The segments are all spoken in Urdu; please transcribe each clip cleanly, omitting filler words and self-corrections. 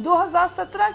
2017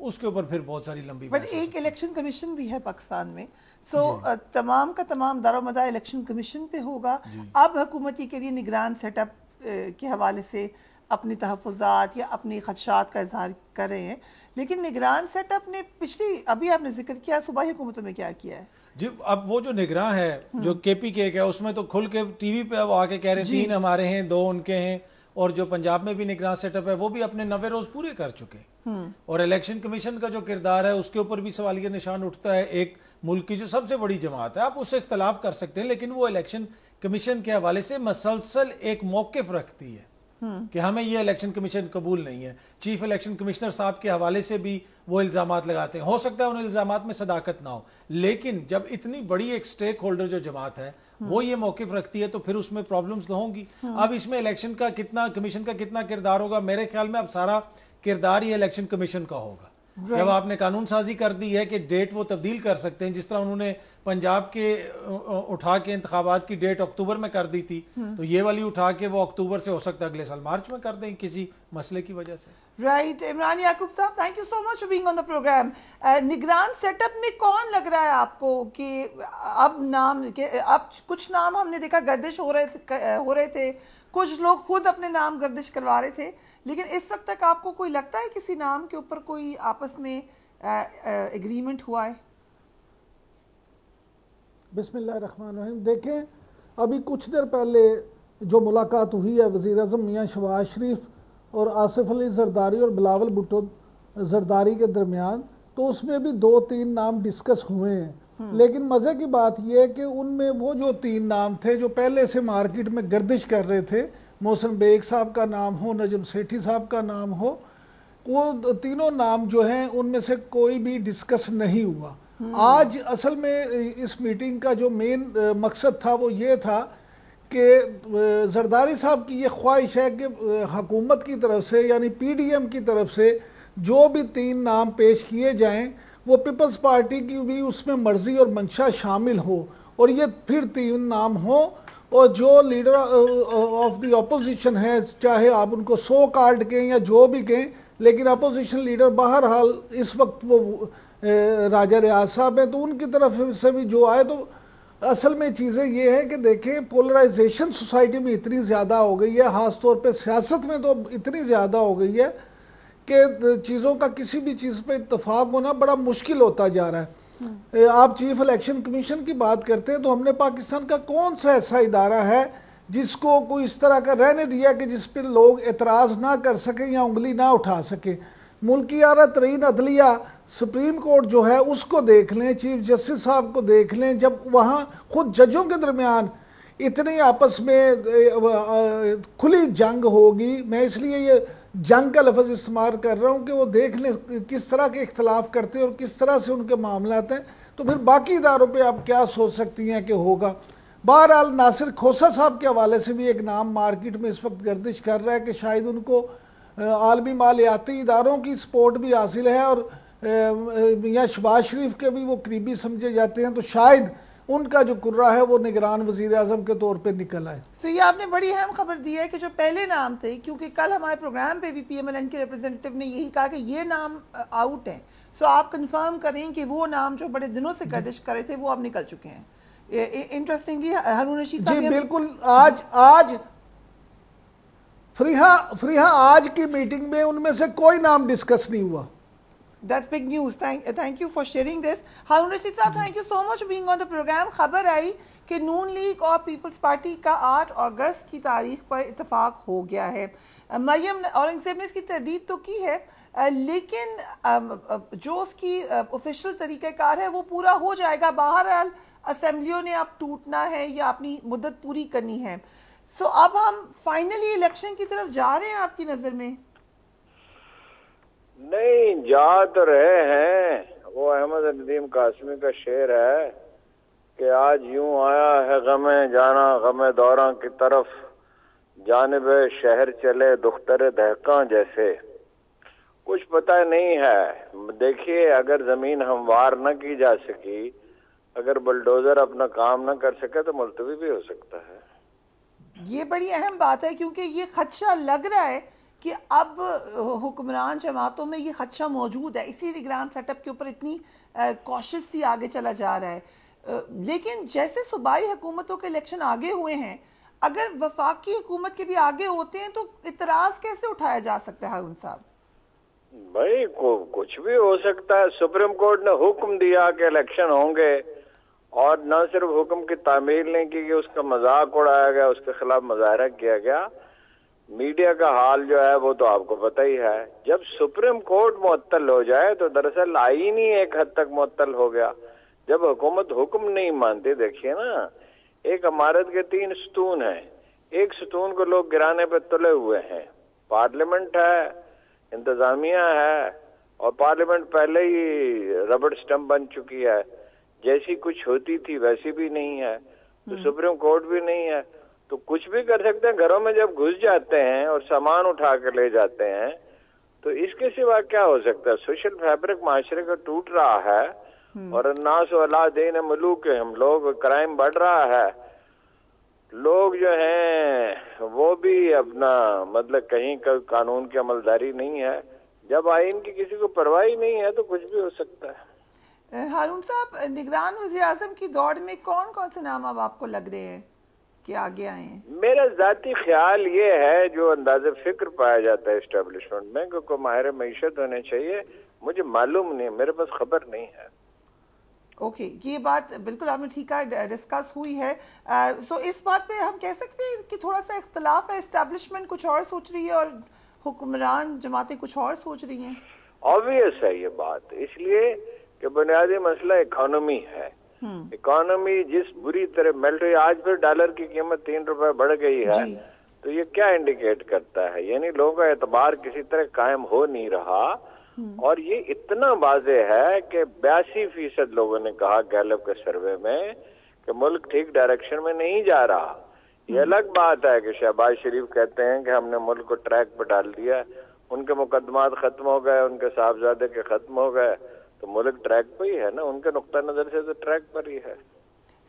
اس کے اوپر پھر بہت ساری لمبی بٹ ایک الیکشن کمیشن بھی ہے پاکستان میں، سو تمام کا تمام دار و مدار الیکشن کمیشن پہ ہوگا. اب حکومتی کے لیے نگران سیٹ اپ کے حوالے سے اپنی تحفظات یا اپنی خدشات کا اظہار کر رہے ہیں، لیکن نگران سیٹ اپ نے پچھلی ابھی آپ نے ذکر کیا صوبائی حکومتوں میں کیا کیا ہے. جی اب وہ جو نگراں ہے جو کے پی کے ہے، اس میں تو کھل کے ٹی وی پہ وہ آ کے کہہ رہے ہیں 3 ہمارے ہیں 2 ان کے ہیں، اور جو پنجاب میں بھی نگراں سیٹ اپ ہے وہ بھی اپنے 90 روز پورے کر چکے ہیں. اور الیکشن کمیشن کا جو کردار ہے اس کے اوپر بھی سوالیہ نشان اٹھتا ہے. ایک ملک کی جو سب سے بڑی جماعت ہے، آپ اس سے اختلاف کر سکتے ہیں، لیکن وہ الیکشن کمیشن کے حوالے سے مسلسل ایک موقف رکھتی ہے کہ ہمیں یہ الیکشن کمیشن قبول نہیں ہے. چیف الیکشن کمشنر صاحب کے حوالے سے بھی وہ الزامات لگاتے ہیں. ہو سکتا ہے ان الزامات میں صداقت نہ ہو، لیکن جب اتنی بڑی ایک سٹیک ہولڈر جو جماعت ہے وہ یہ موقف رکھتی ہے تو پھر اس میں پرابلمز تو ہوں گی. اب اس میں الیکشن کا کتنا، کمیشن کا کتنا کردار ہوگا، میرے خیال میں اب سارا کردار ہی الیکشن کمیشن کا ہوگا. جب آپ نے قانون سازی کر دی ہے کہ ڈیٹ وہ تبدیل کر سکتے ہیں، جس طرح انہوں نے پنجاب کے اٹھا کے انتخابات کی ڈیٹ اکتوبر میں کر دی تھی، تو یہ والی اٹھا کے وہ اکتوبر سے ہو سکتا ہے اگلے سال مارچ میں کر دیں کسی مسئلے کی وجہ سے. رائٹ. عمران یعقوب صاحب، thank you so much for being on the program. نگران سیٹ اپ میں کون لگ رہا ہے آپ کو کہ اب کچھ نام ہم نے دیکھا گردش ہو رہے تھے، کچھ لوگ خود اپنے نام گردش کروا رہے تھے، لیکن اس وقت تک آپ کو کوئی لگتا ہے کسی نام کے اوپر کوئی آپس میں ایگریمنٹ ہوا ہے؟ بسم اللہ الرحمن الرحیم. دیکھیں ابھی کچھ دیر پہلے جو ملاقات ہوئی ہے وزیر اعظم میاں شہباز شریف اور آصف علی زرداری اور بلاول بھٹو زرداری کے درمیان، تو اس میں بھی 2-3 نام ڈسکس ہوئے ہیں. لیکن مزے کی بات یہ ہے کہ ان میں وہ جو 3 نام تھے جو پہلے سے مارکیٹ میں گردش کر رہے تھے، محسن بیگ صاحب کا نام ہو، نجم سیٹھی صاحب کا نام ہو، وہ تینوں نام جو ہیں ان میں سے کوئی بھی ڈسکس نہیں ہوا. آج اصل میں اس میٹنگ کا جو مین مقصد تھا وہ یہ تھا کہ زرداری صاحب کی یہ خواہش ہے کہ حکومت کی طرف سے یعنی پی ڈی ایم کی طرف سے جو بھی 3 نام پیش کیے جائیں وہ پیپلز پارٹی کی بھی اس میں مرضی اور منشا شامل ہو، اور یہ پھر 3 نام ہوں، اور جو لیڈر آف دی اپوزیشن ہے، چاہے آپ ان کو سو کالڈ کہیں یا جو بھی کہیں، لیکن اپوزیشن لیڈر بہرحال اس وقت وہ راجہ ریاض صاحب ہیں، تو ان کی طرف سے بھی جو آئے. تو اصل میں چیزیں یہ ہے کہ دیکھیں پولرائزیشن سوسائٹی میں اتنی زیادہ ہو گئی ہے، خاص طور پہ سیاست میں تو اتنی زیادہ ہو گئی ہے کہ چیزوں کا کسی بھی چیز پہ اتفاق ہونا بڑا مشکل ہوتا جا رہا ہے. آپ چیف الیکشن کمیشن کی بات کرتے ہیں تو ہم نے پاکستان کا کون سا ایسا ادارہ ہے جس کو کوئی اس طرح کا رہنے دیا کہ جس پہ لوگ اعتراض نہ کر سکیں یا انگلی نہ اٹھا سکیں. ملکی اعلیٰ ترین عدلیہ سپریم کورٹ جو ہے اس کو دیکھ لیں، چیف جسٹس صاحب کو دیکھ لیں، جب وہاں خود ججوں کے درمیان اتنی آپس میں کھلی جنگ ہوگی، میں اس لیے یہ جنگ کا لفظ استعمال کر رہا ہوں کہ وہ دیکھ لیں کس طرح کے اختلاف کرتے ہیں اور کس طرح سے ان کے معاملات ہیں، تو پھر باقی اداروں پہ آپ کیا سوچ سکتی ہیں کہ ہوگا. بہرحال ناصر کھوسہ صاحب کے حوالے سے بھی ایک نام مارکیٹ میں اس وقت گردش کر رہا ہے کہ شاید ان کو عالمی مالیاتی اداروں کی سپورٹ بھی حاصل ہے اور میاں شہباز شریف کے بھی وہ قریبی سمجھے جاتے ہیں، تو شاید ان کا جو کرہ ہے وہ نگران وزیر اعظم کے طور پہ نکل آئے. سو یہ آپ نے بڑی اہم خبر دی ہے کہ جو پہلے نام تھے، کیونکہ کل ہمارے پروگرام پہ بھی پی ایم ایل این کے ریپرزینٹیو نے یہی کہا کہ یہ نام آؤٹ ہیں، سو آپ کنفرم کریں کہ وہ نام جو بڑے دنوں سے گردش کر رہے تھے وہ اب نکل چکے ہیں. انٹرسٹنگلی ہارون رشید صاحب جی بالکل، آج فریحہ آج کی میٹنگ میں ان میں سے کوئی نام ڈسکس نہیں ہوا. That's big news. Thank you for sharing this. Harun Rashid صاحب, thank you so much for being on the program. خبر آئی کہ نون لیگ اور پیپلز پارٹی کا 8 اگست کی تاریخ پر اتفاق ہو گیا ہے. مریم اورنگزیب نے اس کی تردید تو کی ہے, لیکن جو اس کی آفیشیل طریقہ کار ہے وہ پورا ہو جائے گا. بہرحال اسمبلیوں نے اب ٹوٹنا ہے یا اپنی مدت پوری کرنی ہے. سو اب ہم فائنلی الیکشن کی طرف جا رہے ہیں آپ کی نظر میں؟ نہیں, جا تو رہے ہیں. وہ احمد ندیم قاسمی کا شعر ہے کہ آج یوں آیا ہے غم جانا غم دوراں کی طرف, جانب شہر چلے دختر دہقاں جیسے. کچھ پتہ نہیں ہے. دیکھیے, اگر زمین ہموار نہ کی جا سکی, اگر بلڈوزر اپنا کام نہ کر سکے تو ملتوی بھی ہو سکتا ہے. یہ بڑی اہم بات ہے, کیونکہ یہ خدشہ لگ رہا ہے کہ اب حکمران جماعتوں میں یہ خدشہ موجود ہے، اسی نگران سیٹ اپ کے اوپر اتنی کوششلی آگے چلا جا رہا ہے، لیکن جیسے صوبائی حکومتوں کے الیکشن آگے ہوئے ہیں، اگر وفاقی حکومت کے بھی آگے ہوتے ہیں تو اعتراض کیسے اٹھایا جا سکتا ہے ہارون صاحب؟ بھائی کچھ بھی ہو سکتا ہے. سپریم کورٹ نے حکم دیا کہ الیکشن ہوں گے، اور نہ صرف حکم کی تعمیل نہیں کی کہ اس کا مذاق اڑایا گیا، اس کے خلاف مظاہرہ کیا گیا. میڈیا کا حال جو ہے وہ تو آپ کو پتہ ہی ہے. جب سپریم کورٹ معطل ہو جائے تو دراصل آئین ہی ایک حد تک معطل ہو گیا. جب حکومت حکم نہیں مانتی، دیکھیے نا، ایک عمارت کے 3 ستون ہیں، ایک ستون کو لوگ گرانے پہ تلے ہوئے ہیں. پارلیمنٹ ہے، انتظامیہ ہے، اور پارلیمنٹ پہلے ہی ربڑ سٹمپ بن چکی ہے، جیسی کچھ ہوتی تھی ویسی بھی نہیں ہے. تو سپریم کورٹ بھی نہیں ہے، تو کچھ بھی کر سکتے ہیں. گھروں میں جب گھس جاتے ہیں اور سامان اٹھا کے لے جاتے ہیں تو اس کے سوا کیا ہو سکتا ہے؟ سوشل فیبرک معاشرے کا ٹوٹ رہا ہے، اور الناس علی دین ملوکہم، لوگ کرائم بڑھ رہا ہے. لوگ جو ہیں وہ بھی اپنا مطلب کہیں کا قانون کی عملداری نہیں ہے. جب آئین کی کسی کو پرواہ نہیں ہے تو کچھ بھی ہو سکتا ہے. ہارون صاحب، نگران وزیر اعظم کی دوڑ میں کون کون سے نام اب آپ کو لگ رہے ہیں کہ آگے آئے ہیں؟ میرا ذاتی خیال یہ ہے، جو انداز فکر پایا جاتا ہے اسٹیبلشمنٹ میں، کہ کوئی ماہر معیشت ہونے چاہیے. مجھے معلوم نہیں، میرے پاس خبر نہیں ہے. اوکے، یہ بات بالکل آپ نے ٹھیک ہے ڈسکس ہوئی ہے. سو اس بات پہ ہم کہہ سکتے ہیں کہ تھوڑا سا اختلاف ہے، اسٹیبلشمنٹ کچھ اور سوچ رہی ہے اور حکمران جماعتیں کچھ اور سوچ رہی ہیں. آبویس ہے یہ بات، اس لیے کہ بنیادی مسئلہ اکانومی ہے. اکانومی جس بری طرح میلٹ ہوئی، آج پھر ڈالر کی قیمت 3 روپے بڑھ گئی ہے، تو یہ کیا انڈیکیٹ کرتا ہے؟ یعنی لوگوں کا اعتبار کسی طرح قائم ہو نہیں رہا. اور یہ اتنا واضح ہے کہ 82% لوگوں نے کہا گیلپ کے سروے میں کہ ملک ٹھیک ڈائریکشن میں نہیں جا رہا. یہ الگ بات ہے کہ شہباز شریف کہتے ہیں کہ ہم نے ملک کو ٹریک پہ ڈال دیا، ان کے مقدمات ختم ہو گئے، ان کے صاحبزادے کے ختم ہو گئے، تو ملک ٹریک پہ ہی ہے نا. ان کے نقطہ نظر سے تو ٹریک پر ہی ہے.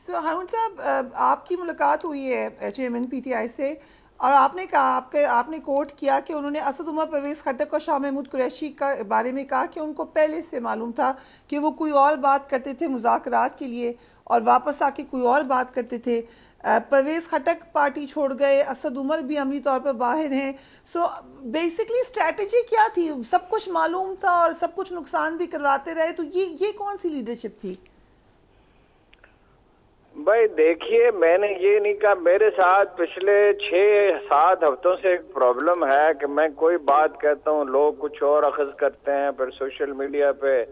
سو ہارون صاحب، آپ کی ملاقات ہوئی ہے چیئرمین پی ٹی آئی سے، اور آپ نے کہا، آپ نے کوٹ کیا کہ انہوں نے اسد عمر پرویز خٹک اور شاہ محمود قریشی کا بارے میں کہا کہ ان کو پہلے سے معلوم تھا کہ وہ کوئی اور بات کرتے تھے مذاکرات کے لیے اور واپس آ کے کوئی اور بات کرتے تھے. پرویز خٹک پارٹی چھوڑ گئے، اسد عمر بھی عملی طور پر باہر ہیں. سو بیسکلی اسٹریٹجی کیا تھی؟ سب کچھ معلوم تھا اور سب کچھ نقصان بھی کرواتے رہے، تو یہ کون سی لیڈرشپ تھی؟ بھائی دیکھیے، میں نے یہ نہیں کہا. میرے ساتھ پچھلے 6-7 ہفتوں سے ایک پرابلم ہے کہ میں کوئی بات کہتا ہوں، لوگ کچھ اور اخذ کرتے ہیں. پھر سوشل میڈیا پہ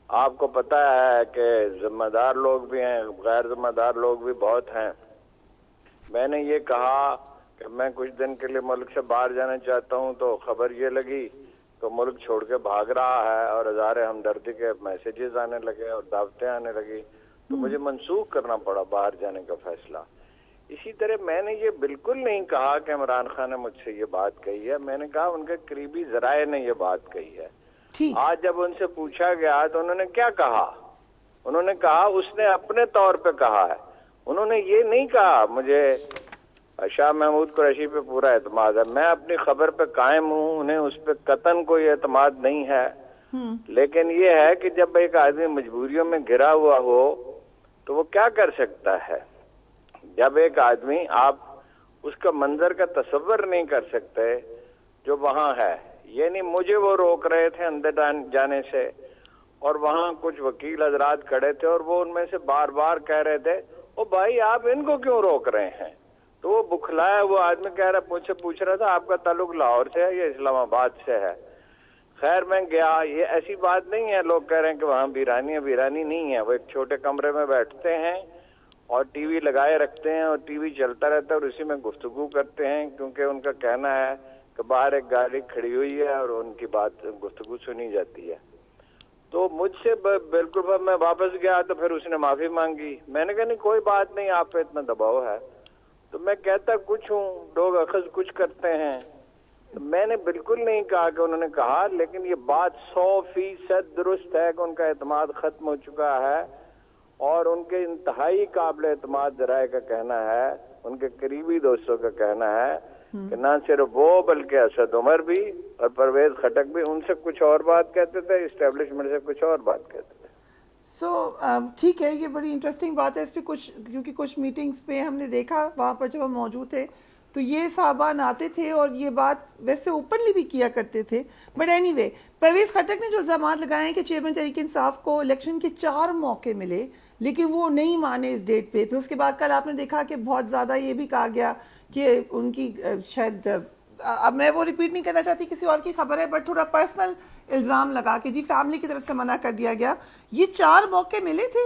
آپ کو پتہ ہے کہ ذمہ دار لوگ بھی ہیں، غیر ذمہ دار لوگ بھی بہت ہیں. میں نے یہ کہا کہ میں کچھ دن کے لیے ملک سے باہر جانا چاہتا ہوں، تو خبر یہ لگی کہ ملک چھوڑ کے بھاگ رہا ہے، اور ہزاریں ہمدردی کے میسیجز آنے لگے اور دعوتیں آنے لگی، تو مجھے منسوخ کرنا پڑا باہر جانے کا فیصلہ. اسی طرح میں نے یہ بالکل نہیں کہا کہ عمران خان نے مجھ سے یہ بات کہی ہے. میں نے کہا ان کے قریبی ذرائع نے یہ بات کہی ہے. آج جب ان سے پوچھا گیا تو انہوں نے کیا کہا؟ انہوں نے کہا اس نے اپنے طور پہ کہا ہے. انہوں نے یہ نہیں کہا مجھے شاہ محمود قریشی پہ پورا اعتماد ہے. میں اپنی خبر پہ قائم ہوں، انہیں اس پہ قطعاً کوئی اعتماد نہیں ہے. لیکن یہ ہے کہ جب ایک آدمی مجبوریوں میں گھرا ہوا ہو تو وہ کیا کر سکتا ہے؟ جب ایک آدمی، آپ اس کا منظر کا تصور نہیں کر سکتے جو وہاں ہے. یعنی مجھے وہ روک رہے تھے اندر جانے سے، اور وہاں کچھ وکیل حضرات کھڑے تھے اور وہ ان میں سے بار بار کہہ رہے تھے او بھائی آپ ان کو کیوں روک رہے ہیں؟ تو وہ بکھلایا وہ آدمی کہہ رہا، مجھ سے پوچھ رہا تھا آپ کا تعلق لاہور سے ہے یا اسلام آباد سے ہے؟ خیر میں گیا. یہ ایسی بات نہیں ہے لوگ کہہ رہے ہیں کہ وہاں ویرانی نہیں ہے. وہ ایک چھوٹے کمرے میں بیٹھتے ہیں اور ٹی وی لگائے رکھتے ہیں، اور ٹی وی چلتا رہتا ہے اور اسی میں گفتگو کرتے ہیں، کیونکہ ان کا کہنا ہے کہ باہر ایک گاڑی کھڑی ہوئی ہے اور ان کی بات گفتگو سنی جاتی ہے. تو مجھ سے بالکل میں واپس گیا تو پھر اس نے معافی مانگی. میں نے کہا نہیں کوئی بات نہیں، آپ پہ اتنا دباؤ ہے. تو میں کہتا کچھ ہوں، لوگ اخذ کچھ کرتے ہیں. میں نے بالکل نہیں کہا کہ انہوں نے کہا، لیکن یہ بات 100% درست ہے کہ ان کا اعتماد ختم ہو چکا ہے، اور ان کے انتہائی قابل اعتماد ذرائع کا کہنا ہے، ان کے قریبی دوستوں کا کہنا ہے کہ نہ صرف وہ بلکہ اسد عمر بھی اور پرویز خٹک بھی ان سے کچھ اور بات کہتے تھے, اسٹیبلشمنٹ سے کچھ اور بات کہتے تھے. سو ٹھیک ہے, یہ بڑی انٹرسٹنگ بات ہے. اس پہ کچھ کیونکہ کچھ میٹنگز پہ ہم نے دیکھا وہاں پر جب ہم موجود تھے تو یہ صاحبان آتے تھے اور یہ بات ویسے اوپنلی بھی کیا کرتے تھے. But anyway, Pervez Khattak نے جو الزامات لگائے ہیں کہ چیئرمین تحریک انصاف کو الیکشن کے 4 موقع ملے لیکن وہ نہیں مانے اس ڈیٹ پہ. پھر اس کے بعد کل آپ نے دیکھا کہ بہت زیادہ یہ بھی کہا گیا کہ ان کی شاید, اب میں وہ ریپیٹ نہیں کرنا چاہتی, کسی اور کی خبر ہے, بٹ تھوڑا پرسنل الزام لگا کہ جی فیملی کی طرف سے منع کر دیا گیا. یہ 4 موقع ملے تھے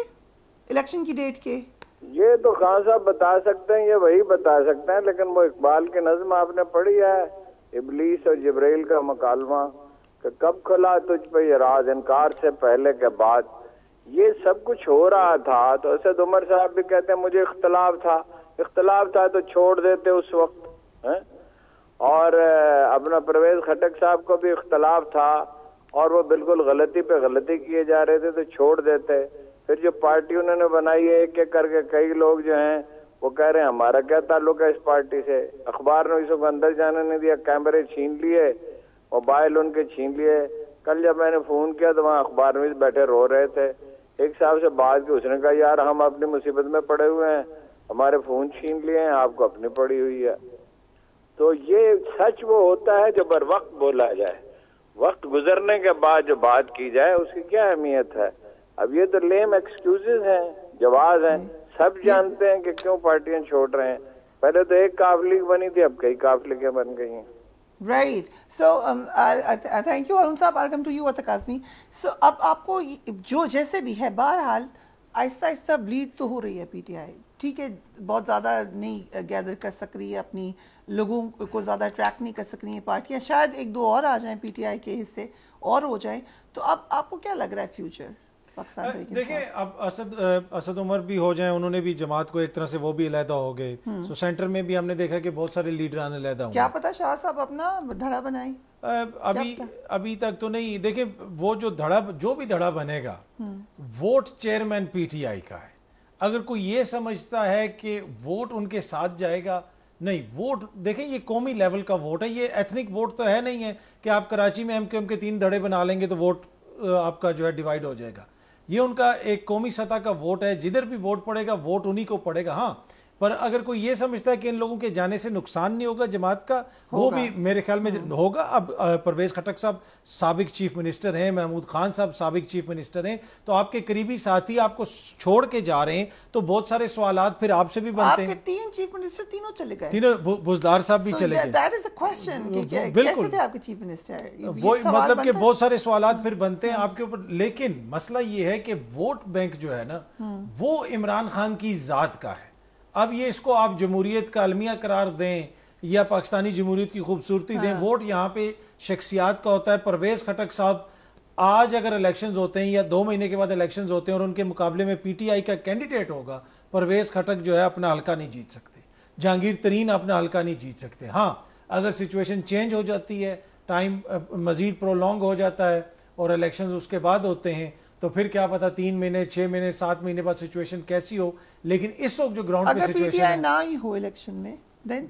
الیکشن کی ڈیٹ کے؟ یہ تو خان صاحب بتا سکتے ہیں, یہ وہی بتا سکتے ہیں, لیکن وہ اقبال کی نظم آپ نے پڑھی ہے, ابلیس اور جبرائیل کا مکالمہ, کہ کب کھلا تجھ پہ یہ راز انکار سے پہلے کے بعد. یہ سب کچھ ہو رہا تھا تو اسد عمر صاحب بھی کہتے ہیں مجھے اختلاف تھا تو چھوڑ دیتے اس وقت, اور اپنا پرویز خٹک صاحب کو بھی اختلاف تھا اور وہ بالکل غلطی پہ غلطی کیے جا رہے تھے تو چھوڑ دیتے. پھر جو پارٹی انہوں نے بنائی ہے ایک ایک کر کے, کئی لوگ جو ہیں وہ کہہ رہے ہیں ہمارا کیا تعلق ہے اس پارٹی سے, اخبار نویسوں کو اندر جانے نہیں دیا, کیمرے چھین لیے, موبائل ان کے چھین لیے. کل جب میں نے فون کیا تو وہاں اخبار نویس بیٹھے رو رہے تھے. ایک صاحب سے بات کی, اس نے کہا یار ہم اپنی مصیبت میں پڑے ہوئے ہیں, ہمارے فون چھین لیے ہیں, آپ کو اپنی پڑی ہوئی ہے. تو یہ سچ وہ ہوتا ہے جو بر وقت بولا جائے, وقت گزرنے کے بعد جو بات کی جائے اس کی کیا اہمیت ہے. اب یہ تو لیم ایکسکیوزز ہیں, جواز ہیں, سب جانتے ہیں کہ کیوں پارٹیاں چھوڑ رہے ہیں. پہلے تو ایک قافلے بنی تھی, اب کئی قافلے بن گئی ہیں. Right. So thank you Haroon صاحب. ویلکم ٹو یو عطا کاظمی. سو اب آپ کو جو جیسے بھی ہے, بہرحال آہستہ آہستہ بلیڈ تو ہو رہی ہے پی ٹی آئی, ٹھیک ہے, بہت زیادہ نہیں گیدر کر سک رہی ہے, اپنی لوگوں کو زیادہ ٹریک نہیں کر سک رہی ہیں پارٹیاں, شاید 1-2 اور آ جائیں پی ٹی آئی کے حصے اور ہو جائیں. تو اب آپ کو کیا لگ رہا ہے فیوچر پاکستان تحریک؟ دیکھیں اب اسد عمر بھی ہو جائیں, انہوں نے بھی جماعت کو ایک طرح سے وہ بھی علیحدہ ہو گئے. سو سینٹر میں بھی ہم نے دیکھا کہ بہت سارے لیڈران علیحدہ ہوں. کیا پتا شاہ صاحب اپنا دھڑا بنائیں, ابھی تک تو نہیں. دیکھیں وہ جو بھی دھڑا بنے گا ووٹ چیئرمین پی ٹی آئی کا ہے. اگر کوئی یہ سمجھتا ہے کہ ووٹ ان کے ساتھ جائے گا, نہیں. ووٹ دیکھیں یہ قومی لیول کا ووٹ ہے, یہ ایتھنک ووٹ تو ہے نہیں ہے کہ آپ کراچی میں ایم کے 3 دھڑے بنا لیں گے تو ووٹ آپ کا جو ہے ڈیوائیڈ ہو جائے گا. یہ ان کا ایک قومی سطح کا ووٹ ہے, جدھر بھی ووٹ پڑے گا ووٹ انہی کو پڑے گا. ہاں, پر اگر کوئی یہ سمجھتا ہے کہ ان لوگوں کے جانے سے نقصان نہیں ہوگا جماعت کا, وہ بھی میرے خیال میں ہوگا. اب پرویز خٹک صاحب سابق چیف منسٹر ہیں, محمود خان صاحب سابق چیف منسٹر ہیں, تو آپ کے قریبی ساتھی آپ کو چھوڑ کے جا رہے ہیں تو بہت سارے سوالات پھر آپ سے بھی بنتے ہیں. آپ کے 3 چیف منسٹر تینوں چلے گئے, تینوں بزدار صاحب بھی چلے گئے. دیٹ از اے کوسچن کہ کیسے تھے آپ کے چیف منسٹر, وہ مطلب کہ بہت سارے سوالات پھر بنتے ہیں آپ کے اوپر. لیکن مسئلہ یہ ہے کہ ووٹ بینک جو ہے نا وہ عمران خان کی ذات کا ہے. اب یہ اس کو آپ جمہوریت کا المیہ قرار دیں یا پاکستانی جمہوریت کی خوبصورتی دیں, ووٹ یہاں پہ شخصیات کا ہوتا ہے. پرویز خٹک صاحب آج اگر الیکشنز ہوتے ہیں یا 2 مہینے کے بعد الیکشنز ہوتے ہیں اور ان کے مقابلے میں پی ٹی آئی کا کینڈیڈیٹ ہوگا, پرویز خٹک جو ہے اپنا حلقہ نہیں جیت سکتے, جہانگیر ترین اپنا حلقہ نہیں جیت سکتے. ہاں, اگر سچویشن چینج ہو جاتی ہے, ٹائم مزید پرولونگ ہو جاتا ہے اور الیکشنز اس کے بعد ہوتے ہیں, تو پھر کیا پتا 3 مہینے 6 مہینے 7 مہینے بعد سچویشن کیسی ہو. لیکن اس وقت جو گراؤنڈ پہ سچویشن ہے, اگر نہ ہی ہو الیکشن میں دین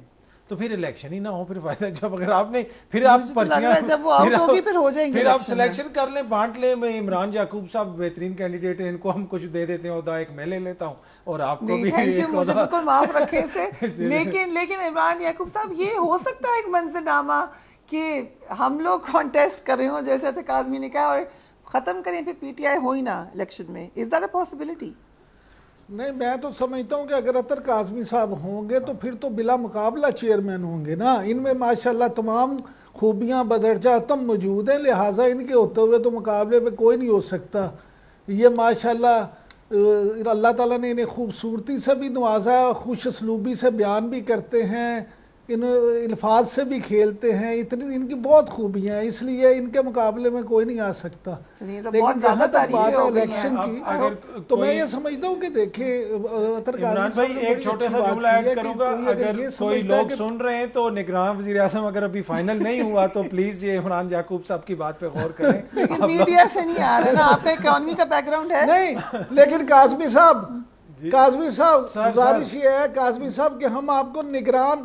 تو پھر الیکشن ہی نہ ہو, پھر فائدہ. جب اگر آپ نے پھر آپ پرچیاں جب وہ آؤٹ ہوگی پھر ہو جائیں گے, پھر آپ سلیکشن کر لیں, بانٹ لیں. میں عمران یعقوب صاحب بہترین کینڈیڈیٹ ہیں, ان کو ہم کچھ دے دیتے ہیں عہدہ, ایک میں لے لیتا ہوں اور آپ کو بھی. تھینک یو, مجھے بالکل معاف رکھیں سے. لیکن عمران یعقوب صاحب یہ ہو سکتا ہے ایک منظرنامہ کہ ہم لوگ کانٹیسٹ کر رہے ہوں جیسے عطا کاظمی نے کہا, اور ختم کریں پھر پی ٹی آئی ہو ہی نہ الیکشن میں. Is that a possibility? نہیں, میں تو سمجھتا ہوں کہ اگر عطا کاظمی صاحب ہوں گے تو پھر تو بلا مقابلہ چیئرمین ہوں گے نا. ان میں ماشاءاللہ تمام خوبیاں بدرجہ اتم موجود ہیں, لہٰذا ان کے ہوتے ہوئے تو مقابلے پہ کوئی نہیں ہو سکتا. یہ ماشاءاللہ اللہ تعالیٰ نے انہیں خوبصورتی سے بھی نوازا, خوش اسلوبی سے بیان بھی کرتے ہیں, ان الفاظ سے بھی کھیلتے ہیں, اتنی ان کی بہت خوبیاں ہیں, اس لیے ان کے مقابلے میں کوئی نہیں آ سکتا. لیکن جہاں تک بات ہے الیکشن کی, تو میں یہ سمجھتا ہوں کہ دیکھیں عمران بھائی ایک چھوٹا سا جملہ ایڈ کروں گا. اگر کوئی لوگ سن رہے ہیں تو نگراں وزیر اعظم اگر ابھی فائنل نہیں ہوا تو پلیز یہ عمران یعقوب صاحب کی بات پہ غور کریں. لیکن میڈیا سے نہیں آ رہا نا, آپ کا اکانومی کا بیک گراؤنڈ ہے. نہیں, لیکن کاظمی صاحب گزارش یہ ہے کاظمی صاحب کہ ہم آپ کو نگران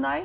9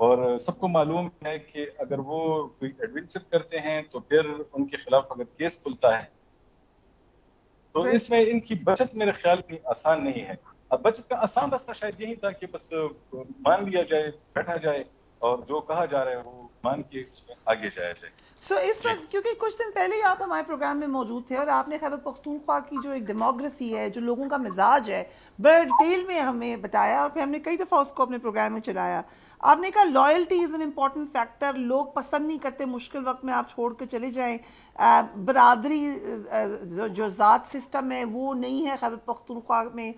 اور سب کو معلوم ہے کہ اگر وہ کوئی ایڈونچر کرتے ہیں تو پھر ان کے خلاف اگر کیس کھلتا ہے تو اس میں ان کی بچت میرے خیال میں آسان نہیں ہے. اب بچت کا آسان راستہ شاید یہی تھا کہ بس مان لیا جائے, بیٹھا جائے اور جو کہا جا رہا ہے وہ مان کے اس میں آگے جایا جائے. سو اس وقت کیونکہ کچھ دن پہلے ہی آپ ہمارے پروگرام میں موجود تھے اور آپ نے خیبر پختونخوا کی جو ایک ڈیموگرافی ہے, جو لوگوں کا مزاج ہے, بڑے ڈیٹیل میں ہمیں بتایا اور پھر ہم نے کئی دفعہ اس کو اپنے پروگرام میں چلایا. آپ نے کہا loyalty is an important factor, لوگ پسند نہیں کرتے مشکل وقت میں آپ چھوڑ کے چلے جائیں. برادری جو ذات سسٹم ہے وہ نہیں ہے خیبر پختونخوا میں.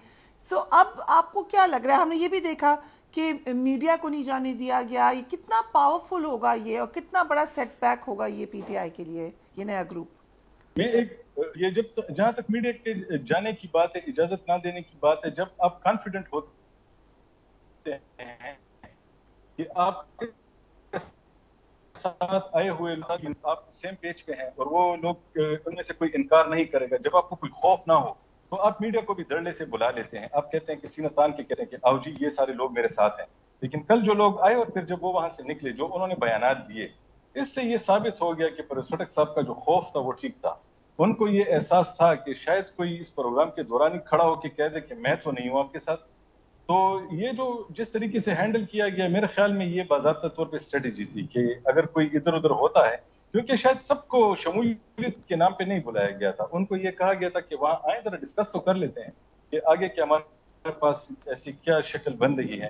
سو اب آپ کو کیا لگ رہا ہے؟ ہم نے یہ بھی دیکھا کہ میڈیا کو نہیں جانے دیا گیا, یہ کتنا پاورفل ہوگا یہ, اور کتنا بڑا سیٹ بیک ہوگا یہ پی ٹی آئی کے لیے, یہ نیا گروپ. میں یہ جہاں تک میڈیا کے جانے کی بات ہے, اجازت نہ دینے کی بات ہے, جب آپ کانفیڈنٹ ہوتے ہیں کہ آپ کے ساتھ آئے ہوئے لوگ آپ سیم پیج پہ ہیں اور وہ لوگ ان میں سے کوئی انکار نہیں کرے گا, جب آپ کو کوئی خوف نہ ہو تو آپ میڈیا کو بھی دھڑلے سے بلا لیتے ہیں. آپ کہتے ہیں کہ سینہ تان کے کہتے ہیں کہ آؤ جی یہ سارے لوگ میرے ساتھ ہیں. لیکن کل جو لوگ آئے اور پھر جب وہ وہاں سے نکلے, جو انہوں نے بیانات دیے, اس سے یہ ثابت ہو گیا کہ پروفیسر خٹک صاحب کا جو خوف تھا وہ ٹھیک تھا. ان کو یہ احساس تھا کہ شاید کوئی اس پروگرام کے دوران ہی کھڑا ہو کے کہہ دے کہ میں تو نہیں ہوں آپ کے ساتھ. تو یہ جو جس طریقے سے ہینڈل کیا گیا, میرے خیال میں یہ باضابطہ طور پہ اسٹریٹجی تھی کہ اگر کوئی ادھر ادھر ہوتا ہے, کیونکہ شاید سب کو شمولیت کے نام پہ نہیں بلایا گیا تھا, ان کو یہ کہا گیا تھا کہ وہاں آئیں ذرا ڈسکس تو کر لیتے ہیں کہ آگے کیا ہمارے پاس ایسی کیا شکل بن رہی ہے,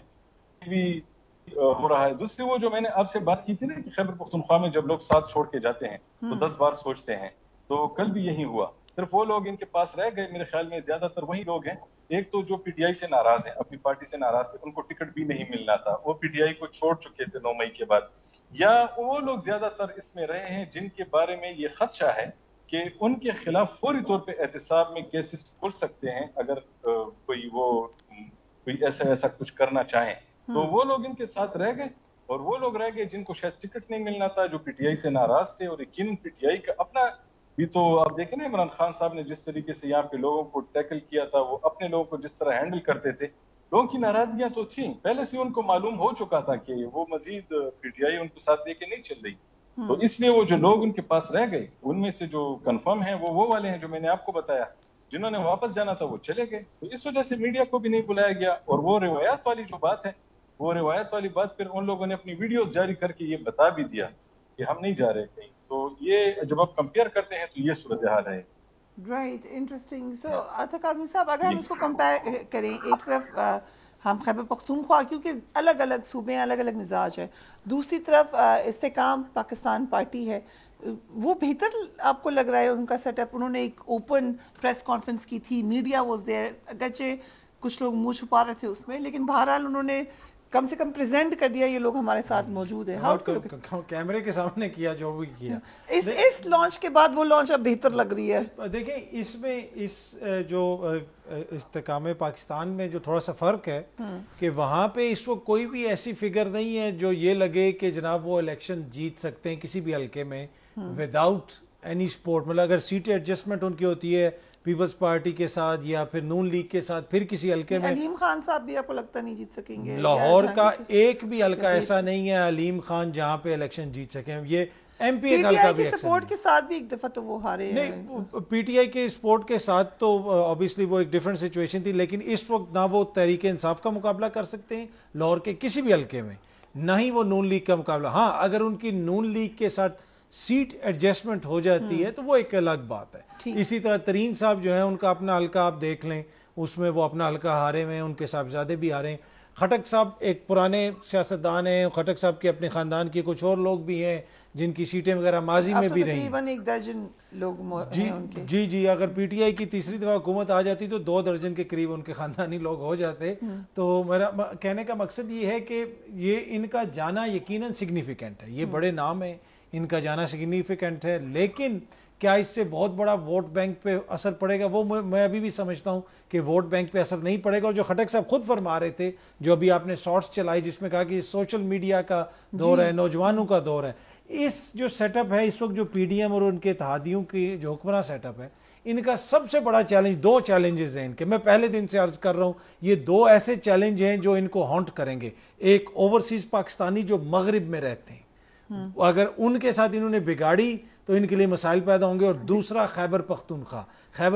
بھی ہو رہا ہے. دوسری وہ جو میں نے آپ سے بات کی تھی نا کہ خیبر پختونخوا میں جب لوگ ساتھ چھوڑ کے جاتے ہیں تو 10 بار سوچتے ہیں, تو کل بھی یہی ہوا. صرف وہ لوگ ان کے پاس رہ گئے, میرے خیال میں زیادہ تر وہی لوگ ہیں. ایک تو جو پی ٹی آئی سے ناراض ہیں, اپنی پارٹی سے ناراض تھے, ان کو ٹکٹ بھی نہیں ملنا تھا, وہ پی ٹی آئی کو چھوڑ چکے تھے 9 مئی کے بعد. یا وہ لوگ زیادہ تر اس میں رہے ہیں جن کے بارے میں یہ خدشہ ہے کہ ان کے خلاف فوری طور پہ احتساب میں کیسز کھل سکتے ہیں اگر کوئی ایسا کچھ کرنا چاہیں. تو وہ لوگ ان کے ساتھ رہ گئے, اور وہ لوگ رہ گئے جن کو شاید ٹکٹ نہیں ملنا تھا, جو پی ٹی آئی سے ناراض تھے. اور یقیناً پی ٹی آئی کا اپنا بھی تو آپ دیکھیں نا, عمران خان صاحب نے جس طریقے سے یہاں پہ لوگوں کو ٹیکل کیا تھا, وہ اپنے لوگوں کو جس طرح ہینڈل کرتے تھے, لوگوں کی ناراضگیاں تو تھیں پہلے سے, ان کو معلوم ہو چکا تھا کہ وہ مزید پی ٹی آئی ان کو ساتھ دے کے نہیں چل رہی. تو اس لیے وہ جو لوگ ان کے پاس رہ گئے, ان میں سے جو کنفرم ہیں وہ والے ہیں جو میں نے آپ کو بتایا, جنہوں نے واپس جانا تھا وہ چلے گئے. تو اس وجہ سے میڈیا کو بھی نہیں بلایا گیا. اور وہ روایات والی جو بات ہے, وہ روایت والی بات پھر ان لوگوں نے اپنی ویڈیوز جاری کر کے یہ بتا بھی دیا کہ ہم نہیں جا رہے کہیں. تو یہ جب آپ کمپیئر کرتے ہیں تو یہ صورتحال ہے. Right, interesting. سو عطا کاظمی صاحب, اگر ہم اس کو کمپیئر کریں, ایک طرف ہم خیبر پختونخوا کیونکہ الگ الگ صوبے ہیں, الگ الگ مزاج ہے, دوسری طرف استحکام پاکستان پارٹی ہے, وہ بہتر آپ کو لگ رہا ہے ان کا سیٹ اپ؟ انہوں نے ایک اوپن پریس کانفرنس کی تھی, میڈیا واز دیئر, اگرچہ کچھ لوگ منہ چھپا رہے تھے اس میں, لیکن بہرحال انہوں نے کم سے کم پریزنٹ کر دیا یہ لوگ ہمارے ساتھ موجود ہیں. کیمرے کے سامنے کیا جو بھی کیا. اس لانچ کے بعد وہ لانچ اب بہتر لگ رہی ہے. دیکھیں اس میں اس جو استحکام پاکستان میں جو تھوڑا سا فرق ہے کہ وہاں پہ اس وقت کوئی بھی ایسی فگر نہیں ہے جو یہ لگے کہ جناب وہ الیکشن جیت سکتے ہیں کسی بھی حلقے میں وداؤٹ اینی سپورٹ. مطلب اگر سیٹ ایڈجسٹمنٹ ان کی ہوتی ہے پیپلز پارٹی کے ساتھ یا پھر نون لیگ کے ساتھ, پھر کسی حلقے میں علیم خان صاحب بھی آپ کو لگتا نہیں جیت سکیں گے؟ لاہور کا ایک بھی حلقہ ایسا نہیں ہے علیم خان جہاں پہ الیکشن جیت سکیں. یہ ایم پی اے کا حلقہ بھی سپورٹ کے ساتھ بھی ایک دفعہ تو وہ ہارے ہیں. نہیں, پی ٹی آئی کے سپورٹ کے ساتھ تو obviously وہ ایک ڈیفرنٹ سچویشن تھی, لیکن اس وقت نہ وہ تحریک انصاف کا مقابلہ کر سکتے ہیں لاہور کے کسی بھی حلقے میں, نہ ہی وہ نون لیگ کا مقابلہ. ہاں اگر ان کی نون لیگ کے ساتھ سیٹ ایڈجسٹمنٹ ہو جاتی ہے تو وہ ایک الگ بات ہے. اسی طرح ترین صاحب جو ہیں ان کا اپنا حلقہ آپ دیکھ لیں, اس میں وہ اپنا حلقہ ہارے ہوئے ہیں, ان کے صاحبزادے بھی ہارے ہیں. خٹک صاحب ایک پرانے سیاستدان ہیں, خٹک صاحب کے اپنے خاندان کے کچھ اور لوگ بھی ہیں جن کی سیٹیں وغیرہ ماضی میں بھی رہی. تقریباً 1 درجن لوگ ہیں ان کے. جی اگر پی ٹی آئی کی تیسری دفعہ حکومت آ جاتی تو 2 درجن کے قریب ان کے خاندانی لوگ ہو جاتے. تو میرا کہنے کا مقصد یہ ہے کہ یہ ان کا جانا یقیناً سگنیفیکنٹ ہے, یہ بڑے نام ہیں, ان کا جانا سگنیفیکنٹ ہے, لیکن کیا اس سے بہت بڑا ووٹ بینک پہ اثر پڑے گا؟ وہ میں ابھی بھی سمجھتا ہوں کہ ووٹ بینک پہ اثر نہیں پڑے گا. اور جو خٹک صاحب خود فرما رہے تھے, جو ابھی آپ نے شارٹس چلائی جس میں کہا کہ سوشل میڈیا کا دور ہے, نوجوانوں کا دور ہے, اس جو سیٹ اپ ہے اس وقت جو پی ڈی ایم اور ان کے اتحادیوں کی جو حکمراں سیٹ اپ ہے, ان کا سب سے بڑا چیلنج، دو چیلنجز ہیں ان کے، میں پہلے دن سے عرض کر رہا ہوں، یہ دو ایسے چیلنج ہیں جو ان کو ہانٹ کریں گے. ایک اوورسیز پاکستانی جو مغرب میں رہتے ہیں، اگر ان کے ساتھ انہوں نے بگاڑی تو ان کے لیے مسائل پیدا ہوں گے. اور دوسرا خیبر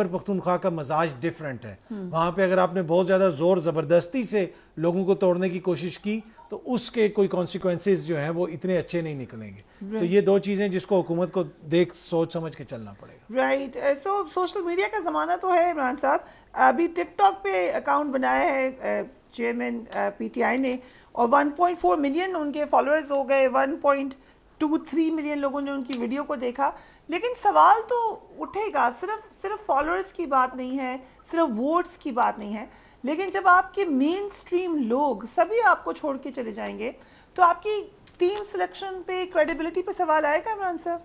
پختونخوا کا مزاج ڈیفرنٹ ہے. وہاں پہ اگر آپ نے بہت زیادہ زور زبردستی سے لوگوں کو توڑنے کی کوشش کی تو اس کے کوئی کانسیکوینسز جو ہیں وہ اتنے اچھے نہیں نکلیں گے. تو یہ دو چیزیں جس کو حکومت کو دیکھ سوچ سمجھ کے چلنا پڑے گا. رائٹ. سو سوشل میڈیا کا زمانہ تو ہے عمران صاحب. ابھی ٹک ٹاک پہ اکاؤنٹ بنایا ہے چیئرمین پی ٹی آئی نے اور 1.4 ملین ان کے فالوورز ہو گئے, 1.23 ملین لوگوں نے ان کی ویڈیو کو دیکھا. لیکن سوال تو اٹھے گا, صرف فالوورز کی بات نہیں ہے, صرف ووٹس کی بات نہیں ہے, لیکن جب آپ کے مین سٹریم لوگ سبھی آپ کو چھوڑ کے چلے جائیں گے تو آپ کی ٹیم سلیکشن پہ, کریڈیبلٹی پہ سوال آئے گا عمران صاحب؟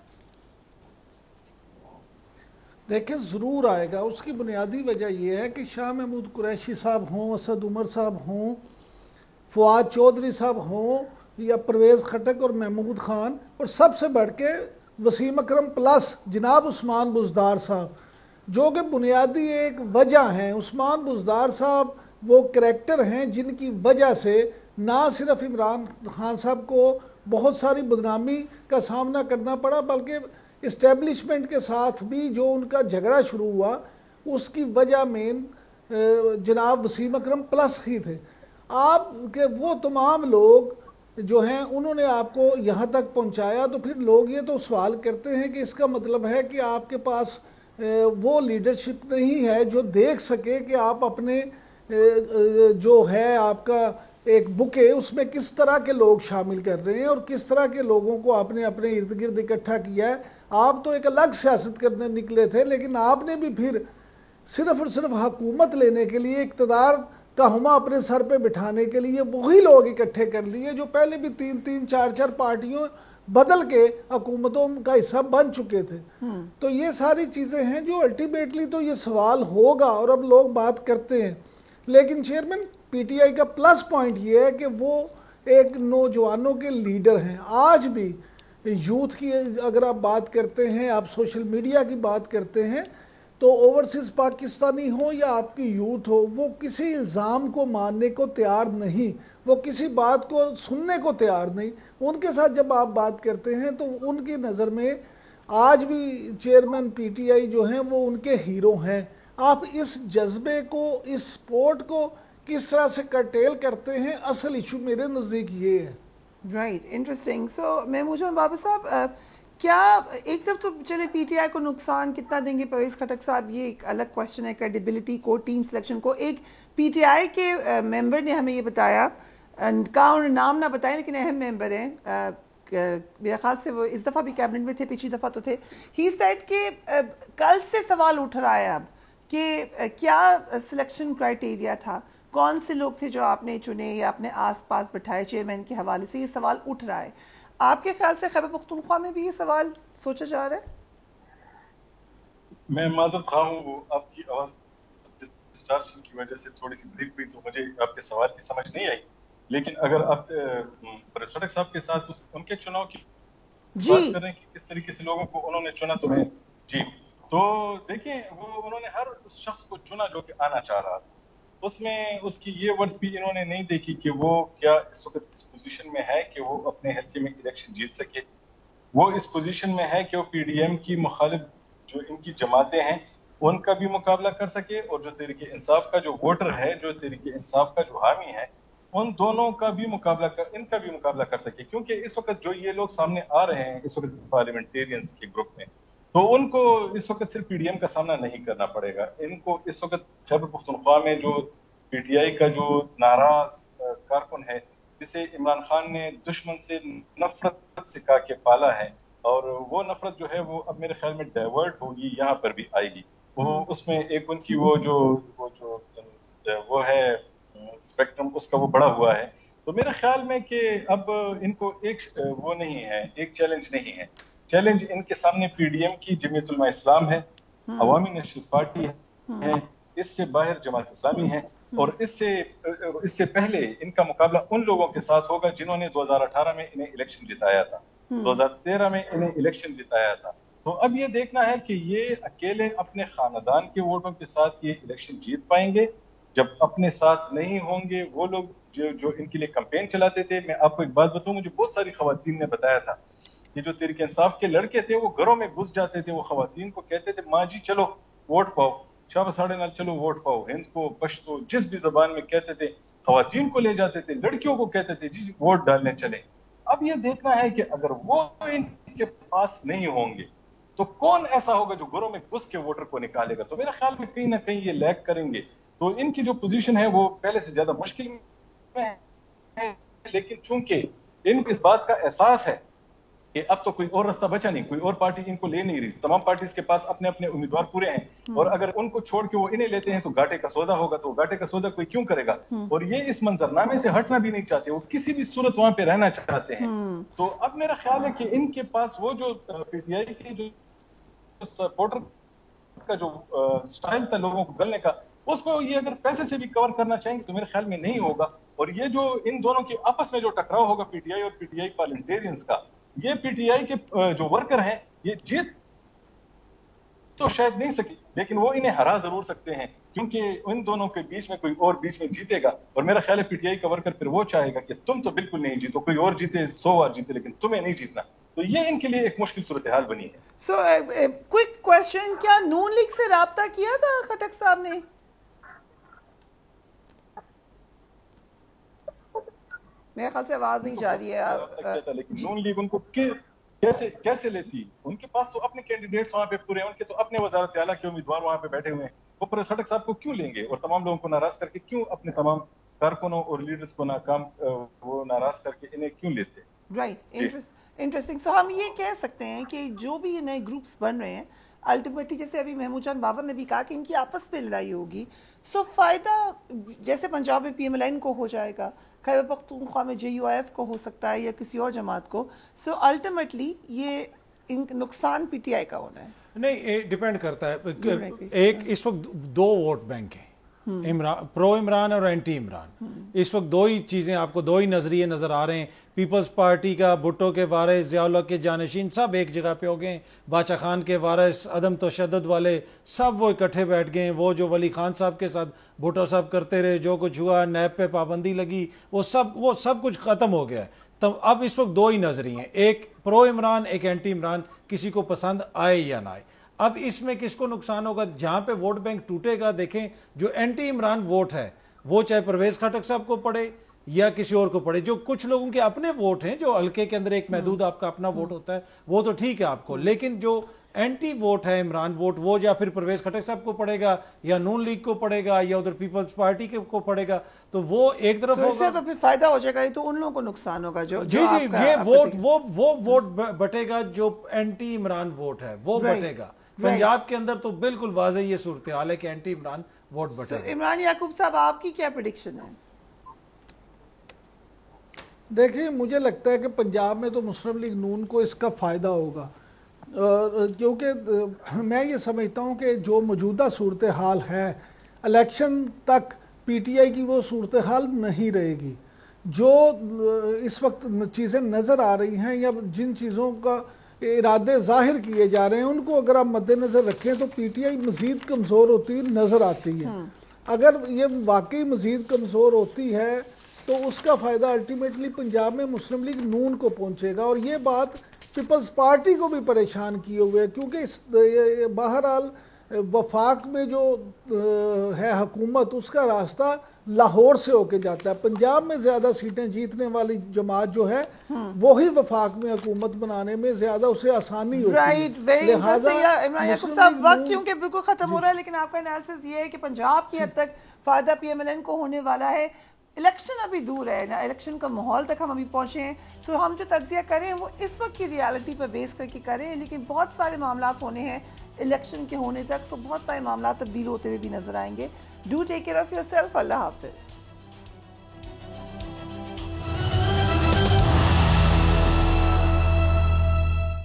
دیکھیں ضرور آئے گا. اس کی بنیادی وجہ یہ ہے کہ شاہ محمود قریشی صاحب ہوں, اسد عمر صاحب ہوں, فواد چودھری صاحب ہوں, یا پرویز خٹک اور محمود خان, اور سب سے بڑھ کے وسیم اکرم پلس جناب عثمان بزدار صاحب, جو کہ بنیادی ایک وجہ ہیں. عثمان بزدار صاحب وہ کریکٹر ہیں جن کی وجہ سے نہ صرف عمران خان صاحب کو بہت ساری بدنامی کا سامنا کرنا پڑا, بلکہ اسٹیبلشمنٹ کے ساتھ بھی جو ان کا جھگڑا شروع ہوا اس کی وجہ مین جناب وسیم اکرم پلس ہی تھے. آپ کے وہ تمام لوگ جو ہیں انہوں نے آپ کو یہاں تک پہنچایا, تو پھر لوگ یہ تو سوال کرتے ہیں کہ اس کا مطلب ہے کہ آپ کے پاس وہ لیڈرشپ نہیں ہے جو دیکھ سکے کہ آپ اپنے جو ہے آپ کا ایک بکے اس میں کس طرح کے لوگ شامل کر رہے ہیں اور کس طرح کے لوگوں کو آپ نے اپنے ارد گرد اکٹھا کیا ہے. آپ تو ایک الگ سیاست کرنے نکلے تھے, لیکن آپ نے بھی پھر صرف اور صرف حکومت لینے کے لیے, اقتدار کا ہما اپنے سر پہ بٹھانے کے لیے وہی لوگ اکٹھے کر لیے جو پہلے بھی 3-3 4-4 پارٹیوں بدل کے حکومتوں کا حصہ بن چکے تھے. تو یہ ساری چیزیں ہیں جو الٹیمیٹلی تو یہ سوال ہوگا اور اب لوگ بات کرتے ہیں. لیکن چیئرمین پی ٹی آئی کا پلس پوائنٹ یہ ہے کہ وہ ایک نوجوانوں کے لیڈر ہیں. آج بھی یوتھ کی اگر آپ بات کرتے ہیں, آپ سوشل میڈیا کی بات کرتے ہیں, تو اوورسیز پاکستانی ہو یا آپ کی یوتھ ہو, وہ کسی الزام کو ماننے کو تیار نہیں, وہ کسی بات کو سننے کو تیار نہیں. ان کے ساتھ جب آپ بات کرتے ہیں تو ان کی نظر میں آج بھی چیئرمین پی ٹی آئی جو ہیں وہ ان کے ہیرو ہیں. آپ اس جذبے کو, اس سپورٹ کو کس طرح سے کرٹیل کرتے ہیں, اصل ایشو میرے نزدیک یہ ہے. Right, interesting. So Mahmood Jan Baba صاحب, کیا ایک طرف تو چلے پی ٹی آئی کو نقصان کتنا دیں گے پرویز خٹک صاحب, یہ ایک الگ کوشچن ہے, کریڈیبلٹی کو, ٹیم سلیکشن کو. ایک پی ٹی آئی کے ممبر نے ہمیں یہ بتایا, کہا انہوں نے نام نہ بتایا لیکن اہم ممبر ہیں, میرے خیال سے وہ اس دفعہ بھی کیبنٹ میں تھے, پچھلی دفعہ تو تھے. ہی سیڈ کہ کل سے سوال اٹھ رہا ہے اب کہ کیا سلیکشن کرائٹیریا تھا, کون سے لوگ تھے جو آپ نے چنے یا اپنے آس پاس بٹھائے چیئرمین کے حوالے سے, یہ سوال اٹھ رہا ہے. آپ کے خیال سے خیبر پختونخوا میں بھی یہ سوال سوچا جا رہا ہے؟ میں معذرت خواہ ہوں, آپ کی آواز ڈسٹارشن کی وجہ سے تھوڑی سی بریک ہوئی تو مجھے آپ کے سوال کی سمجھ نہیں آئی. لیکن اگر آپ پرویز خٹک صاحب کے ساتھ ان کے چناؤ کی بات کر رہے ہیں کہ کس طریقے سے لوگوں کو انہوں نے چنا, تو میں تو دیکھیں وہ انہوں نے ہر اس شخص کو چنا جو کہ آنا چاہ رہا تھا. اس میں اس کی یہ ورڈ بھی انہوں نے نہیں دیکھی کہ وہ کیا اس وقت اس پوزیشن میں ہے کہ وہ اپنے حلقے میں الیکشن جیت سکے. وہ اس پوزیشن میں ہے کہ وہ پی ڈی ایم کی مخالف جو ان کی جماعتیں ہیں ان کا بھی مقابلہ کر سکے, اور جو تحریک انصاف کا جو ووٹر ہے, جو تحریک انصاف کا جو حامی ہے, ان دونوں کا بھی مقابلہ ان کا بھی مقابلہ کر سکے. کیونکہ اس وقت جو یہ لوگ سامنے آ رہے ہیں اس وقت پارلیمنٹیرینز کے گروپ میں, تو ان کو اس وقت صرف پی ڈی ایم کا سامنا نہیں کرنا پڑے گا. ان کو اس وقت خیبر پختونخوا میں جو پی ٹی آئی کا جو ناراض کارکن ہے, جسے عمران خان نے دشمن سے نفرت سکھا کے پالا ہے, اور وہ نفرت جو ہے وہ اب میرے خیال میں ڈائیورٹ ہوگی, یہاں پر بھی آئے گی. وہ اس میں ایک ان کی وہ ہے اسپیکٹرم, اس کا وہ بڑا ہوا ہے. تو میرے خیال میں کہ اب ان کو ایک وہ نہیں ہے, ایک چیلنج نہیں ہے. چیلنج ان کے سامنے پی ڈی ایم کی جمعیت علماء اسلام ہے, عوامی نیشنل پارٹی ہے, اس سے باہر جماعت اسلامی ہے, اور اس سے پہلے ان کا مقابلہ ان لوگوں کے ساتھ ہوگا جنہوں نے 2018 میں انہیں الیکشن جتایا تھا, 2013 میں انہیں الیکشن جتایا تھا, تو اب یہ دیکھنا ہے کہ یہ اکیلے اپنے خاندان کے ووٹوں کے ساتھ یہ الیکشن جیت پائیں گے. جب اپنے ساتھ نہیں ہوں گے وہ لوگ جو ان کے لیے کمپین چلاتے تھے. میں آپ کو ایک بات بتاؤں, مجھے بہت ساری خواتین نے بتایا تھا کہ جو تحریک انصاف کے لڑکے تھے وہ گھروں میں گھس جاتے تھے, وہ خواتین کو کہتے تھے ماں جی چلو ووٹ پاؤ, شابہ ساڑھے نال چلو ووٹ پاؤ, ہند کو پشتو جس بھی زبان میں کہتے تھے, خواتین کو لے جاتے تھے, لڑکیوں کو کہتے تھے جی ووٹ ڈالنے چلیں. اب یہ دیکھنا ہے کہ اگر وہ ان کے پاس نہیں ہوں گے تو کون ایسا ہوگا جو گھروں میں گھس کے ووٹر کو نکالے گا. تو میرا خیال میں کہیں نہ کہیں یہ لیک کریں گے. تو ان کی جو پوزیشن ہے وہ پہلے سے زیادہ مشکل میں ہے, لیکن چونکہ ان کو اس بات کا احساس ہے کہ اب تو کوئی اور راستہ بچا نہیں, کوئی اور پارٹی ان کو لے نہیں رہی, تمام پارٹیز کے پاس اپنے اپنے امیدوار پورے ہیں, اور اگر ان کو چھوڑ کے وہ انہیں لیتے ہیں تو گھاٹے کا سودا ہوگا. تو گھاٹے کا سودا کوئی کیوں کرے گا, اور یہ اس منظرنامے سے ہٹنا بھی نہیں چاہتے, وہ کسی بھی صورت وہاں پہ رہنا چاہتے ہیں. تو اب میرا خیال ہے کہ ان کے پاس وہ جو پی ٹی آئی کی جو سپورٹر کا جو سٹائل تھا لوگوں کو گلنے کا, اس کو یہ اگر پیسے سے بھی کور کرنا چاہیں گے تو میرے خیال میں نہیں ہوگا. اور یہ جو ان دونوں کے آپس میں جو ٹکراؤ ہوگا پی ٹی آئی اور پی ٹی آئی پارلیمنٹیرینز کا, یہ پی ٹی آئی کے جو ورکر ہیں یہ جیت تو شاید نہیں سکی, لیکن وہ انہیں ہرا ضرور سکتے ہیں, کیونکہ ان دونوں کے بیچ میں کوئی اور بیچ میں جیتے گا. اور میرا خیال ہے پی ٹی آئی کا ورکر پھر وہ چاہے گا کہ تم تو بالکل نہیں جیتو, کوئی اور جیتے 100 بار جیتے لیکن تمہیں نہیں جیتنا. تو یہ ان کے لیے ایک مشکل صورتحال بنی ہے. سو کوئک کوشچن, کیا نون لیگ سے رابطہ کیا تھا خٹک صاحب نے؟ میرے خیال سے آواز نہیں جا رہی ہے. لیکن نون لیگ ان کو کیسے لیتی, ان کے پاس تو اپنے کینڈیڈیٹس وہاں پہ پورے ہیں, ان کے تو اپنے وزارت اعلیٰ کے امیدوار وہاں پہ بیٹھے ہوئے ہیں. وہ پرس خٹک صاحب کو کیوں لیں گے, اور تمام لوگوں کو ناراض کر کے کیوں اپنے تمام کارکنوں اور لیڈرز کو ناکام وہ ناراض کر کے انہیں کیوں لیتے؟ Right, interesting. سو ہم یہ کہہ سکتے ہیں کہ جو بھی نئے گروپس بن رہے ہیں الٹیمیٹلی, جیسے ابھی محمود جان بابر نے بھی کہا کہ ان کی آپس میں لڑائی ہوگی, سو فائدہ جیسے پنجاب میں پی ایم ایل این کو ہو جائے گا, خیبر پختونخوا میں جے یو آئی ایف کو ہو سکتا ہے یا کسی اور جماعت کو. سو الٹیمیٹلی یہ نقصان پی ٹی آئی کا ہونا ہے. نہیں, ڈیپینڈ کرتا ہے. ایک اس وقت 2 ووٹ بینک ہیں, پرو عمران اور اینٹی عمران. اس وقت 2 ہی چیزیں آپ کو, 2 ہی نظریے نظر آ رہے ہیں. پیپلز پارٹی کا بھٹو کے وارث, ضیاء الحق کے جانشین سب ایک جگہ پہ ہو گئے ہیں. باچا خان کے وارث, عدم تشدد والے سب وہ اکٹھے بیٹھ گئے ہیں. وہ جو ولی خان صاحب کے ساتھ بھٹو صاحب کرتے رہے, جو کچھ ہوا, نیب پہ پابندی لگی, وہ سب کچھ ختم ہو گیا ہے. تو اب اس وقت 2 ہی نظریے ہیں, ایک پرو عمران ایک اینٹی عمران, کسی کو پسند آئے یا نہ آئے. اب اس میں کس کو نقصان ہوگا, جہاں پہ ووٹ بینک ٹوٹے گا. دیکھیں جو اینٹی عمران ووٹ ہے وہ چاہے پرویز خٹک صاحب کو پڑے یا کسی اور کو پڑے, جو کچھ لوگوں کے اپنے ووٹ ہیں, جو حلقے کے اندر ایک محدود آپ کا اپنا ووٹ ہوتا ہے, وہ تو ٹھیک ہے آپ کو, لیکن جو اینٹی ووٹ ہے عمران ووٹ, وہ یا پھر پرویز خٹک صاحب کو پڑے گا یا نون لیگ کو پڑے گا یا ادھر پیپلز پارٹی کو پڑے گا. تو وہ ایک طرف ہوگا, تو پھر فائدہ ہو جائے گا, تو ان لوگوں کو نقصان ہوگا جو جی یہ وہ ووٹ بٹے گا, جو اینٹی عمران ووٹ ہے وہ بٹے گا. پنجاب کے اندر تو بالکل واضح یہ صورتحال ہے کہ اینٹی عمران ووٹ بٹے گا. عمران یعقوب صاحب, آپ کی کیا پریڈکشن ہے؟ دیکھیں مجھے لگتا ہے کہ پنجاب میں تو مسلم لیگ نون کو اس کا فائدہ ہوگا, کیونکہ میں یہ سمجھتا ہوں کہ جو موجودہ صورتحال ہے الیکشن تک پی ٹی آئی کی وہ صورتحال نہیں رہے گی. جو اس وقت چیزیں نظر آ رہی ہیں یا جن چیزوں کا ارادے ظاہر کیے جا رہے ہیں, ان کو اگر آپ مد نظر رکھیں تو پی ٹی آئی مزید کمزور ہوتی نظر آتی ہے. اگر یہ واقعی مزید کمزور ہوتی ہے تو اس کا فائدہ الٹیمیٹلی پنجاب میں مسلم لیگ نون کو پہنچے گا. اور یہ بات پیپلز پارٹی کو بھی پریشان کیے ہوئے, کیونکہ بہرحال وفاق میں جو ہے حکومت, اس کا راستہ لاہور سے ہو کے جاتا ہے. پنجاب میں زیادہ سیٹیں جیتنے والی جماعت جو ہے وہی وفاق میں حکومت بنانے میں زیادہ اسے آسانی ہوتی ہے. Right, very interesting. Imran Yaqoob صاحب, وقت کیونکہ بالکل ختم ہو رہا ہے, لیکن آپ کا انالیسس یہ ہے کہ پنجاب کی حد تک فائدہ پی ایم ایل این کو ہونے والا ہے. الیکشن ابھی دور ہے نا, الیکشن کا ماحول تک ہم ابھی پہنچے ہیں. سو ہم جو تجزیہ کریں وہ اس وقت کی ریالٹی پر بیس کر کے کریں, لیکن بہت سارے معاملات ہونے ہیں الیکشن کے ہونے تک, تو بہت سارے معاملات تبدیل ہوتے ہوئے بھی نظر آئیں گے. Do take care of yourself. اللہ حافظ.